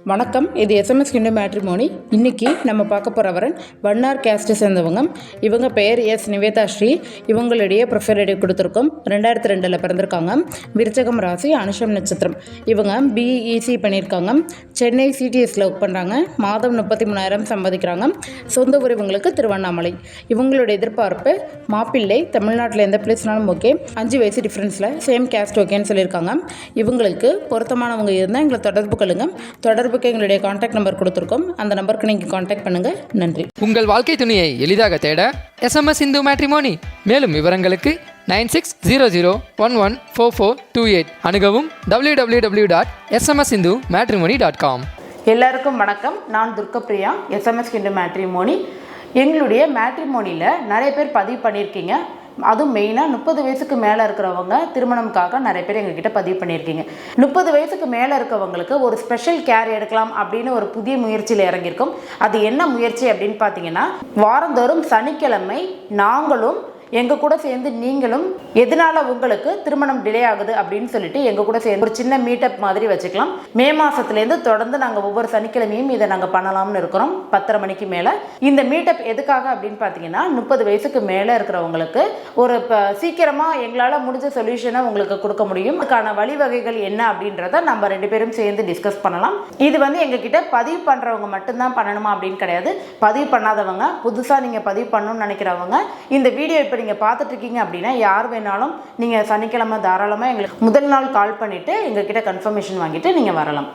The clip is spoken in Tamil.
வணக்கம். இது எஸ்எம்எஸ் கிண்டு மேட்ரிமோனி. இன்றைக்கி நம்ம பார்க்க போகிற வரன் வண்ணார் கேஸ்ட்டை சேர்ந்தவங்க. இவங்க பெயர் எஸ் நிவேதா ஸ்ரீ. இவங்களுடைய ப்ரிஃபர் கொடுத்துருக்கோம். 2002 பிறந்திருக்காங்க. விருச்சகம் ராசி, அனுஷம் நட்சத்திரம். இவங்க பிஇசி பண்ணியிருக்காங்க. சென்னை சிடிஎஸில் ஒர்க் பண்ணுறாங்க. மாதம் 33,000 சம்பாதிக்கிறாங்க. சொந்த ஊர் இவங்களுக்கு திருவண்ணாமலை. இவங்களுடைய எதிர்பார்ப்பு மாப்பிள்ளை, தமிழ்நாட்டில் எந்த பிளேஸ்னாலும் ஓகே, 5 வயசு டிஃப்ரென்ஸில் சேம் கேஸ்ட் ஓகேன்னு சொல்லியிருக்காங்க. இவங்களுக்கு பொருத்தமானவங்க இருந்தால் எங்களை தொடர்பு கொள்ளுங்க. தொடர்புக்கு எங்களுடைய கான்டாக்ட் நம்பர் கொடுத்துருக்கோம். அந்த நம்பருக்கு நீங்கள் கான்டாக்ட் பண்ணுங்கள். நன்றி. உங்கள் வாழ்க்கை துணையை எளிதாக தேட எஸ்எம்எஸ் இந்து மேட்ரிமோனி. மேலும் விவரங்களுக்கு 9600114428 அணுகவும் www.smsindumatrimony.com. எல்லாருக்கும் வணக்கம். நான் துர்கப்பிரியா, எஸ்எம்எஸ் கிண்டு மேட்ரிமோனி. எங்களுடைய மேட்ரிமோனியில் நிறைய பேர் பதிவு பண்ணியிருக்கீங்க. அதுவும் மெயினாக 30 வயசுக்கு மேலே இருக்கிறவங்க திருமணம்காக நிறைய பேர் எங்ககிட்ட பதிவு பண்ணியிருக்கீங்க. 30 வயசுக்கு மேலே இருக்கவங்களுக்கு ஒரு ஸ்பெஷல் கேர் எடுக்கலாம் அப்படின்னு ஒரு புதிய முயற்சியில் இறங்கியிருக்கோம். அது என்ன முயற்சி அப்படின்னு பார்த்தீங்கன்னா, வாரந்தோறும் சனிக்கிழமை நாங்களும் எங்கள் கூட சேர்ந்து நீங்களும் எதனால உங்களுக்கு திருமணம் டிலே ஆகுது அப்படின்னு சொல்லிட்டு எங்கள் கூட சேர்ந்து ஒரு சின்ன மீட்டப் மாதிரி வச்சுக்கலாம். மே மாதத்துலேருந்து தொடர்ந்து நாங்கள் ஒவ்வொரு சனிக்கிழமையும் இதை நாங்கள் பண்ணலாம்னு இருக்கிறோம். 10:30 மணிக்கு மேலே. இந்த மீட்டப் எதுக்காக அப்படின்னு பார்த்தீங்கன்னா, 30 வயசுக்கு மேலே இருக்கிறவங்களுக்கு ஒரு சீக்கிரமாக எங்களால் முடிஞ்ச சொல்யூஷனை உங்களுக்கு கொடுக்க முடியும். அதுக்கான வழிவகைகள் என்ன அப்படின்றத நம்ம 2 பேரும் சேர்ந்து டிஸ்கஸ் பண்ணலாம். இது எங்ககிட்ட பதிவு பண்ணுறவங்க மட்டும்தான் பண்ணணுமா அப்படின்னு கிடையாது. பதிவு பண்ணாதவங்க, புதுசாக நீங்கள் பதிவு பண்ணணும்னு நினைக்கிறவங்க, இந்த வீடியோ இப்போ நீங்கள் பார்த்துட்டு இருக்கீங்க அப்படின்னா யார் வேணாலும் நீங்கள் சனிக்கிழமை தாராளமாக எங்களுக்கு முதல் நாள் கால் பண்ணிவிட்டு எங்ககிட்ட கன்ஃபர்மேஷன் வாங்கிட்டு நீங்கள் வரலாம்.